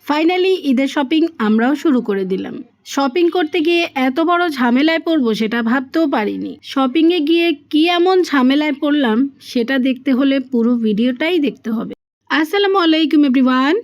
Finally ঈদের shopping আমরাও শুরু করে দিলাম। শপিং করতে গিয়ে এত বড় ঝামেলায় পড়বো সেটা ভাবতেও পারিনি। শপিংয়ে গিয়ে কি এমন ঝামেলায় পড়লাম সেটা দেখতে হলে পুরো ভিডিওটাই দেখতে হবে। আসসালামু আলাইকুম everyone,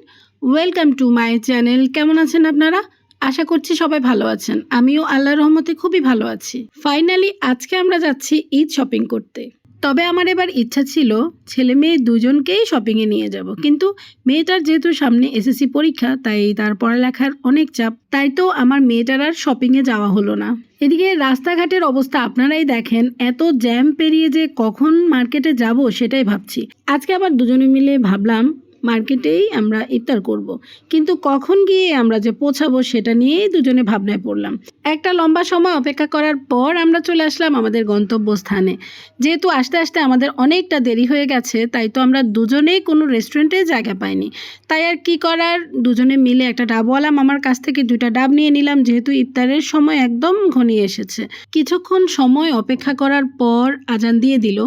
welcome to my channel. কেমন আছেন আপনারা? আশা করছি সবাই ভালো আছেন। আমিও আল্লাহর রহমতে খুবই ভালো আছি। ফাইনালি আজকে আমরা যাচ্ছি ঈদ শপিং করতে। তবে আমার এবার ইচ্ছা ছিল ছেলে মেয়ে দুজনকেই শপিংয়ে নিয়ে যাব, কিন্তু মেয়েটার যেহেতু সামনে এসএসসি পরীক্ষা, তাই তার পড়ালেখার অনেক চাপ, তাই তো আমার মেয়েটার আর শপিংয়ে যাওয়া হলো না। এদিকে রাস্তাঘাটের অবস্থা আপনারাই দেখেন, এত জ্যাম পেরিয়ে যে কখন মার্কেটে যাব সেটাই ভাবছি। আজকে আবার দুজনে মিলে ভাবলাম মার্কেটেই আমরা ইফতার করব, কিন্তু কখন গিয়ে আমরা যে পৌঁছাবো সেটা নিয়েই দুজনে ভাবনায় পড়লাম। একটা লম্বা সময় অপেক্ষা করার পর আমরা চলে আসলাম আমাদের গন্তব্যস্থানে। যেহেতু আস্তে আস্তে আমাদের অনেকটা দেরি হয়ে গেছে, তাই তো আমরা দুজনেই কোনো রেস্টুরেন্টে জায়গা পাইনি। তাই আর কি করার, দুজনে মিলে একটা ডাবওয়ালা মামার কাছ থেকে 2টা ডাব নিয়ে নিলাম, যেহেতু ইফতারের সময় একদম ঘনিয়ে এসেছে। কিছুক্ষণ সময় অপেক্ষা করার পর আজান দিয়ে দিল।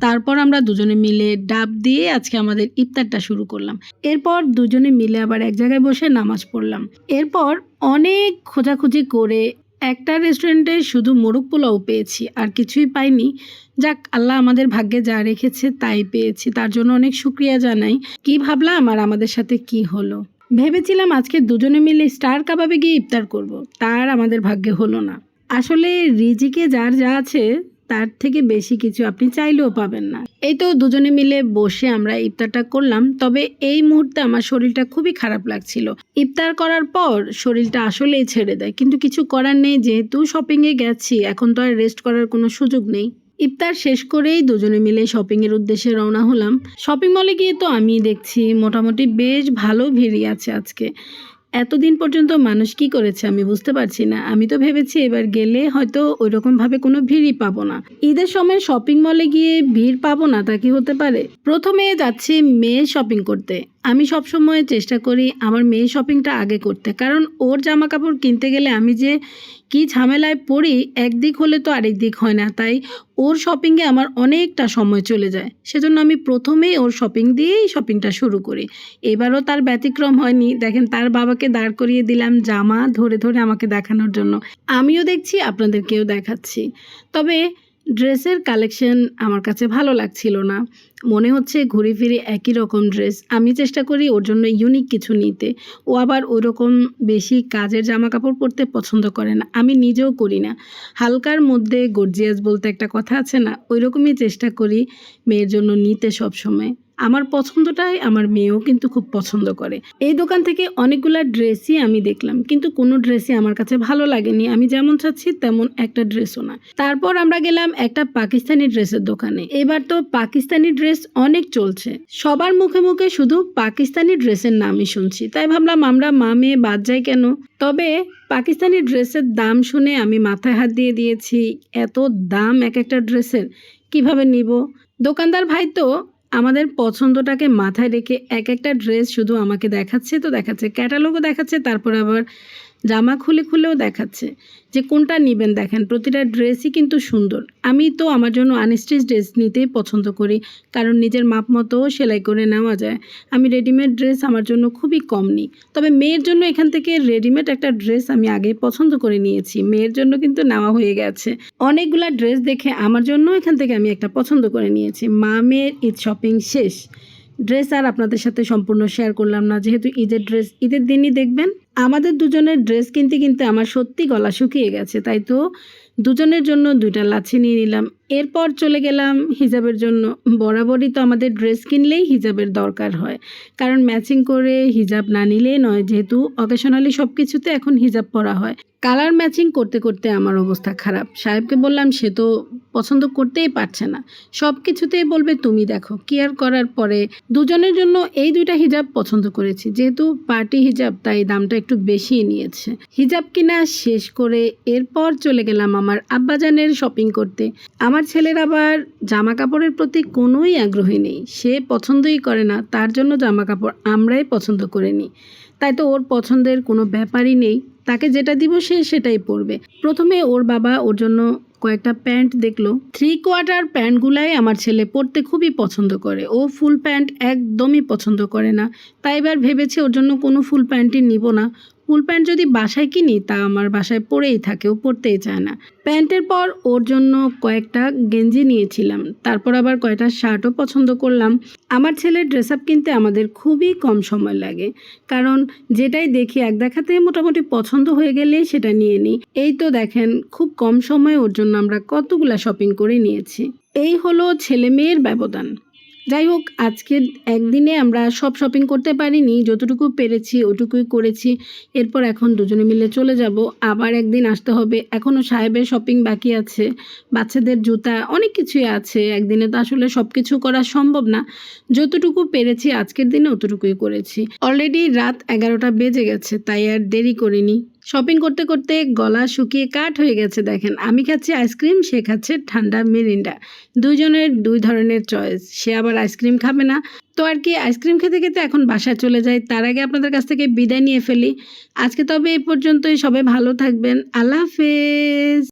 তারপর আমরা দুজনে মিলে ডাব দিয়ে আজকে আমাদের ইফতারটা শুরু করলাম। এরপর দুজনে মিলে আবার এক জায়গায় বসে নামাজ পড়লাম। এরপর অনেক খোঁজাখুঁজি করে একটা রেস্টুরেন্টে শুধু মোরগ পোলাও পেয়েছি, আর কিছুই পাইনি। যাক, আল্লাহ আমাদের ভাগ্যে যা রেখেছে তাই পেয়েছি, তার জন্য অনেক শুক্রিয়া জানাই। কি ভাবলাম আর আমাদের সাথে কি হলো। ভেবেছিলাম আজকে দুজনে মিলে স্টার কাবাবে গিয়ে ইফতার করব, তার আমাদের ভাগ্যে হলো না। আসলে রিজিকে যার যা আছে তার থেকে বেশি কিছু আপনি চাইলেও পাবেন না। এই তো দুজনে মিলে বসে আমরা ইফতারটা করলাম। তবে এই মুহূর্তে আমার শরীরটা খুবই খারাপ লাগছিল। ইফতার করার পর শরীরটা আসলেই ছেড়ে দেয়, কিন্তু কিছু করার নেই, যেহেতু শপিংয়ে গেছি এখন তো আর রেস্ট করার কোনো সুযোগ নেই। ইফতার শেষ করেই দুজনে মিলে শপিংয়ের উদ্দেশ্যে রওনা হলাম। শপিং মলে গিয়ে তো আমি দেখছি মোটামুটি বেশ ভালো ভিড়ই আছে আজকে। এতদিন পর্যন্ত মানুষ কি করেছে আমি বুঝতে পারছি না। আমি তো ভেবেছি এবার গেলে হয়তো ওইরকমভাবে কোনো ভিড়ই পাবো না। ঈদের সময় শপিং মলে গিয়ে ভিড় পাবো না তা কি হতে পারে? প্রথমে যাচ্ছি মেয়ে শপিং করতে। আমি সবসময় চেষ্টা করি আমার মেয়ে শপিংটা আগে করতে, কারণ ওর জামা কাপড় কিনতে গেলে আমি যে কি ঝামেলায় পড়ি, একদিক হলে তো আরেক দিক হয় না। তাই ওর শপিংয়ে আমার অনেকটা সময় চলে যায়। সেজন্য আমি প্রথমেই ওর শপিং দিয়েই শপিংটা শুরু করি। এবারও তার ব্যতিক্রম হয়নি। দেখেন, তার বাবাকে দাঁড় করিয়ে দিলাম জামা ধরে ধরে আমাকে দেখানোর জন্য। আমিও দেখছি, আপনাদেরকেও দেখাচ্ছি। তবে ড্রেসের কালেকশন আমার কাছে ভালো লাগছিল না। মনে হচ্ছে ঘুরে ফিরে একই রকম ড্রেস। আমি চেষ্টা করি ওর জন্য ইউনিক কিছু নিতে। ও আবার ওরকম বেশি কাজের জামা কাপড় পরতে পছন্দ করে না, আমি নিজেও করি না। হালকার মধ্যে গর্জিয়াস বলতে একটা কথা আছে না, ওই রকমই চেষ্টা করি মেয়ের জন্য নিতে সবসময়। আমার পছন্দটাই আমার মেয়েও কিন্তু খুব পছন্দ করে। এই দোকান থেকে অনেকগুলা ড্রেসই আমি দেখলাম, কিন্তু কোনো ড্রেসই আমার কাছে ভালো লাগেনি। আমি যেমন চাচ্ছি তেমন একটা ড্রেসও না। তারপর আমরা গেলাম একটা পাকিস্তানি ড্রেসের দোকানে। এবার তো পাকিস্তানি ড্রেস অনেক চলছে, সবার মুখে মুখে শুধু পাকিস্তানি ড্রেসের নামই শুনছি। তাই ভাবলাম আমরা মা মেয়ে বাদ যাই কেন। তবে পাকিস্তানি ড্রেসের দাম শুনে আমি মাথায় হাত দিয়ে দিয়েছি। এত দাম এক একটা ড্রেসের, কিভাবে নিব? দোকানদার ভাই তো আমাদের পছন্দটাকে মাথায় রেখে এক একটা ড্রেস শুধু আমাকে দেখাচ্ছে তো দেখাচ্ছে, ক্যাটালগও দেখাচ্ছে, তারপর আবার জামা খুলে খুলেও দেখাচ্ছে যে কোনটা নেবেন। দেখেন, প্রতিটা ড্রেসই কিন্তু সুন্দর। আমি তো আমার জন্য আনস্টিচ ড্রেস নিতেই পছন্দ করি, কারণ নিজের মাপ মতো সেলাই করে নেওয়া যায়। আমি রেডিমেড ড্রেস আমার জন্য খুবই কম নিই। তবে মেয়ের জন্য এখান থেকে রেডিমেড একটা ড্রেস আমি আগেই পছন্দ করে নিয়েছি, মেয়ের জন্য কিন্তু নেওয়া হয়ে গেছে। অনেকগুলা ড্রেস দেখে আমার জন্য এখান থেকে আমি একটা পছন্দ করে নিয়েছি। মা মেয়ের ঈদ শপিং শেষ। ড্রেস আর আপনাদের সাথে সম্পূর্ণ শেয়ার করলাম না, যেহেতু ঈদের ড্রেস ঈদের দিনই দেখবেন। আমাদের দুজনের ড্রেস কিনতে কিনতে আমার সত্যি গলা শুকিয়ে গেছে, তাই তো দুজনের জন্য 2টা লাচ্ছি নিয়ে নিলাম। এরপর চলে গেলাম হিজাবের জন্য। বরাবরই তো আমাদের ড্রেস কিনলেই হিজাবের দরকার হয়, কারণ ম্যাচিং করে হিজাব না নিলেই নয়, যেহেতু অকেশনালি সব কিছুতে এখন হিজাব পরা হয়। কালার ম্যাচিং করতে করতে আমার অবস্থা খারাপ। সাহেবকে বললাম, সে তো পছন্দ করতেই পারছে না, সব কিছুতেই বলবে তুমি দেখো। কেয়ার করার পরে দুজনের জন্য এই 2টা হিজাব পছন্দ করেছি। যেহেতু পার্টি হিজাব তাই দামটা একটু বেশি নিয়েছে। হিজাব কিনা শেষ করে এরপর চলে গেলাম আমার আব্বাজানের শপিং করতে। আমার ছেলের আবার জামা কাপড়ের প্রতি কোনোই আগ্রহী নেই, সে পছন্দই করে না। তার জন্য জামা কাপড় আমরাই পছন্দ করে নিই, তাই তো ওর পছন্দের কোনো ব্যাপারই নেই। তাকে যেটা দিব সে সেটাই পরবে। প্রথমে ওর বাবা ওর জন্য কয়েকটা প্যান্ট দেখলো। 3/4 প্যান্টগুলাই আমার ছেলে পরতে খুবই পছন্দ করে, ও ফুল প্যান্ট একদমই পছন্দ করে না। তাই এবার ভেবেছি ওর জন্য কোনো ফুল প্যান্টই নিব না। ফুল প্যান্ট যদি বাসায় কিনি তা আমার বাসায় পরেই থাকে, ও পরতেই চায় না। প্যান্টের পর ওর জন্য কয়েকটা গেঞ্জি নিয়েছিলাম, তারপর আবার কয়েকটা শার্টও পছন্দ করলাম। আমার ছেলের ড্রেস আপ কিনতে আমাদের খুবই কম সময় লাগে, কারণ যেটাই দেখি এক দেখাতে মোটামুটি পছন্দ হয়ে গেলেই সেটা নিয়ে নিই। এই তো দেখেন খুব কম সময়ে ওর জন্য আমরা কতগুলা শপিং করে নিয়েছি। এই হলো ছেলে মেয়ের ব্যবধান। যাই হোক, আজকের একদিনে আমরা সব শপিং করতে পারিনি, যতটুকু পেরেছি ওটুকুই করেছি। এরপর এখন দুজনে মিলে চলে যাব, আবার একদিন আসতে হবে। এখনও সাহেবের শপিং বাকি আছে, বাচ্চাদের জুতা, অনেক কিছুই আছে। একদিনে তো আসলে সব কিছু করা সম্ভব না, যতটুকু পেরেছি আজকের দিনে অতটুকুই করেছি। অলরেডি রাত 11টা বেজে গেছে, তাই আর দেরি করিনি। শপিং করতে করতে গলা শুকিয়ে কাঠ হয়ে গেছে। দেখেন, আমি খাচ্ছি আইসক্রিম, সে খাচ্ছে ঠান্ডা মিরিন্ডা। দুইজনের দুই ধরনের চয়েস। সে আবার আইসক্রিম খাবে না, তো আর কি, আইসক্রিম খেতে খেতে এখন বাসায় চলে যাই। তার আগে আপনাদের কাছ থেকে বিদায় নিয়ে ফেলি। আজকে তবে এই পর্যন্তই। সবাই ভালো থাকবেন। আল্লাহ হাফেজ।